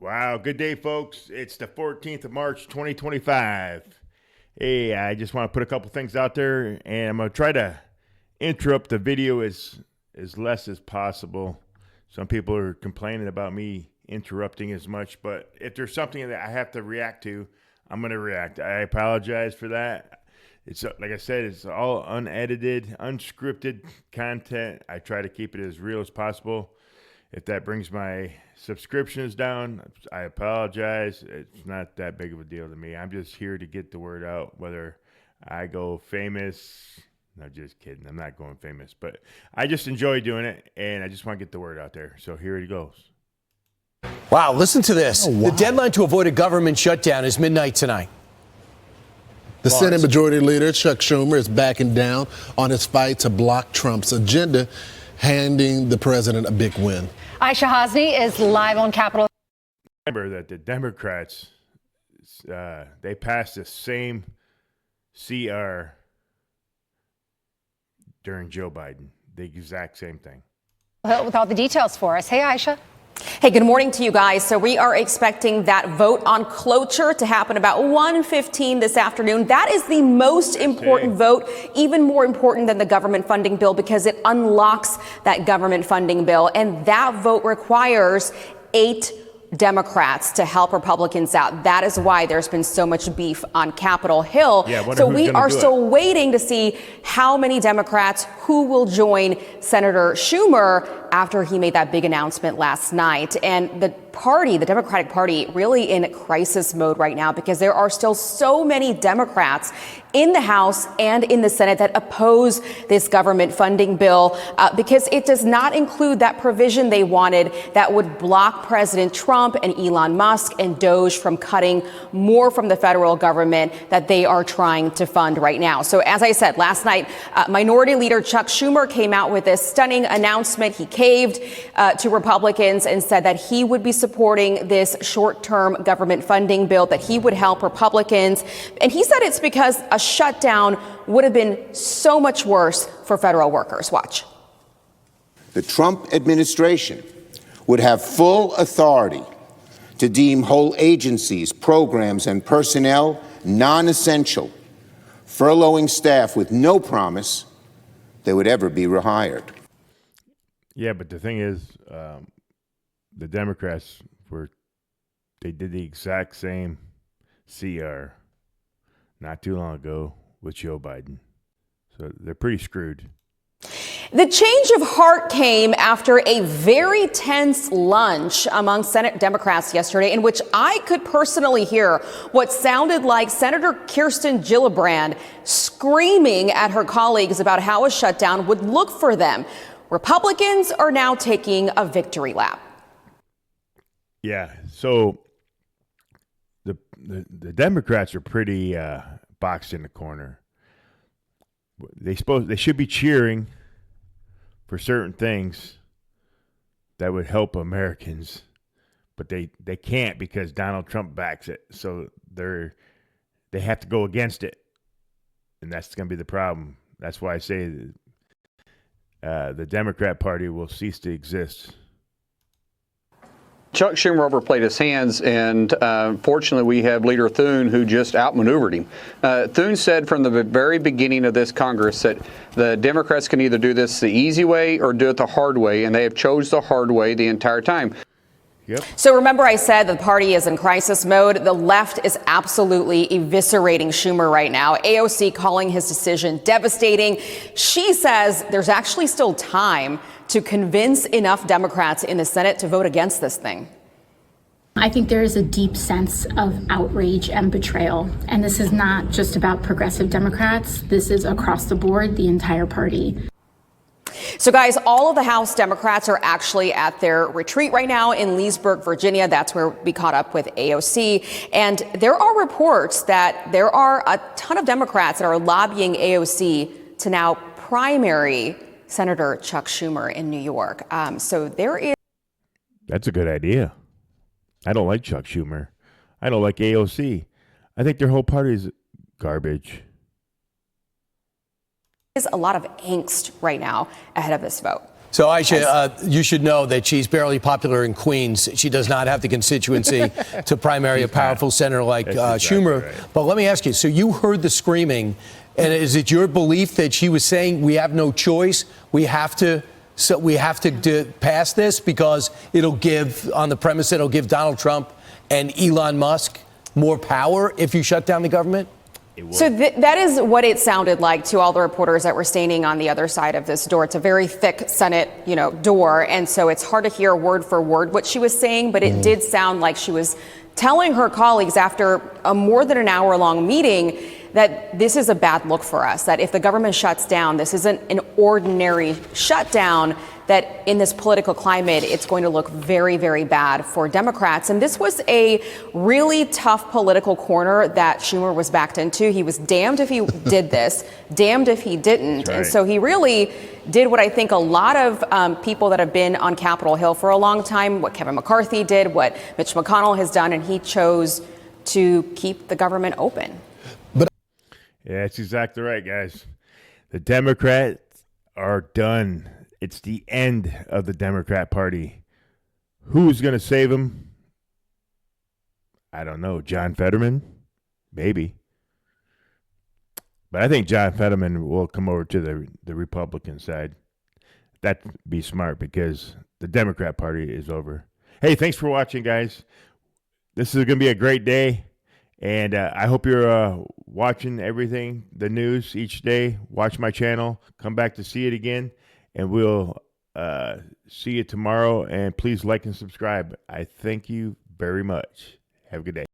Wow, good day, folks. It's the 14th of March, 2025. Hey, I just want to put a couple things out there, and I'm going to try to interrupt the video as less as possible. Some people are complaining about me interrupting as much, but if there's something that I have to react to, I'm going to react. I apologize for that. It's like I said, it's all unedited, unscripted content. I try to keep it as real as possible. If that brings my subscriptions down, I apologize. It's not that big of a deal to me. I'm just here to get the word out, whether I go famous. No, just kidding. I'm not going famous, but I just enjoy doing it, and I just want to get the word out there. So here it goes. Wow, listen to this. The deadline to avoid a government shutdown is midnight tonight. The Senate Majority Leader, Chuck Schumer, is backing down on his fight to block Trump's agenda, handing the president a big win. Aisha Hasni is live on Capitol. Remember that the Democrats, they passed the same CR during Joe Biden, the exact same thing. With all the details for us. Hey, Aisha. Hey, good morning to you guys. So we are expecting that vote on cloture to happen about 1:15 this afternoon. That is the most important vote, even more important than the government funding bill, because it unlocks that government funding bill. And that vote requires 8 Democrats to help Republicans out. That is why there's been so much beef on Capitol Hill. So we are still waiting to see how many Democrats who will join Senator Schumer after he made that big announcement last night. And the Democratic Party, really in crisis mode right now, because there are still so many Democrats in the House and in the Senate that oppose this government funding bill because it does not include that provision they wanted that would block President Trump and Elon Musk and Doge from cutting more from the federal government that they are trying to fund right now. So as I said, last night, Minority Leader Chuck Schumer came out with this stunning announcement. He caved to Republicans and said that he would be supporting this short-term government funding bill, that he would help Republicans. And he said it's because a shutdown would have been so much worse for federal workers. Watch. The Trump administration would have full authority to deem whole agencies, programs, and personnel non-essential, furloughing staff with no promise they would ever be rehired. Yeah, but the thing is, the Democrats they did the exact same CR not too long ago with Joe Biden. So they're pretty screwed. The change of heart came after a very tense lunch among Senate Democrats yesterday, in which I could personally hear what sounded like Senator Kirsten Gillibrand screaming at her colleagues about how a shutdown would look for them. Republicans are now taking a victory lap. Yeah, so the Democrats are pretty boxed in the corner. They should be cheering for certain things that would help Americans, but they can't because Donald Trump backs it. So they have to go against it, and that's going to be the problem. That's why I say the Democrat Party will cease to exist. Chuck Schumer overplayed his hands, and fortunately we have Leader Thune who just outmaneuvered him. Thune said from the very beginning of this Congress that the Democrats can either do this the easy way or do it the hard way, and they have chose the hard way the entire time. Yep. So remember I said the party is in crisis mode. The left is absolutely eviscerating Schumer right now. AOC calling his decision devastating. She says there's actually still time to convince enough Democrats in the Senate to vote against this thing. I think there is a deep sense of outrage and betrayal. And this is not just about progressive Democrats. This is across the board, the entire party. So, guys, all of the House Democrats are actually at their retreat right now in Leesburg, Virginia. That's where we caught up with AOC. And there are reports that there are a ton of Democrats that are lobbying AOC to now primary Senator Chuck Schumer in New York. So there is. That's a good idea. I don't like Chuck Schumer. I don't like AOC. I think their whole party is garbage. There's a lot of angst right now ahead of this vote. So, Aisha, you should know that she's barely popular in Queens. She does not have the constituency to primary a powerful senator like Schumer. Right. But let me ask you, so you heard the screaming, and is it your belief that she was saying we have no choice, we have to pass this because it'll give, on the premise that it'll give Donald Trump and Elon Musk more power if you shut down the government? So that is what it sounded like to all the reporters that were standing on the other side of this door. It's a very thick Senate, door. And so it's hard to hear word for word what she was saying, but it did sound like she was telling her colleagues after a more than an hour-long meeting that this is a bad look for us, that if the government shuts down, this isn't an ordinary shutdown, that in this political climate, it's going to look very, very bad for Democrats. And this was a really tough political corner that Schumer was backed into. He was damned if he did this, damned if he didn't. Right. And so he really did what I think a lot of people that have been on Capitol Hill for a long time, what Kevin McCarthy did, what Mitch McConnell has done, and he chose to keep the government open. Yeah, that's exactly right, guys. The Democrats are done. It's the end of the Democrat Party. Who's going to save them? I don't know. John Fetterman? Maybe. But I think John Fetterman will come over to the Republican side. That'd be smart because the Democrat Party is over. Hey, thanks for watching, guys. This is going to be a great day. And I hope you're watching everything, the news each day. Watch my channel. Come back to see it again. And we'll see you tomorrow. And please like and subscribe. I thank you very much. Have a good day.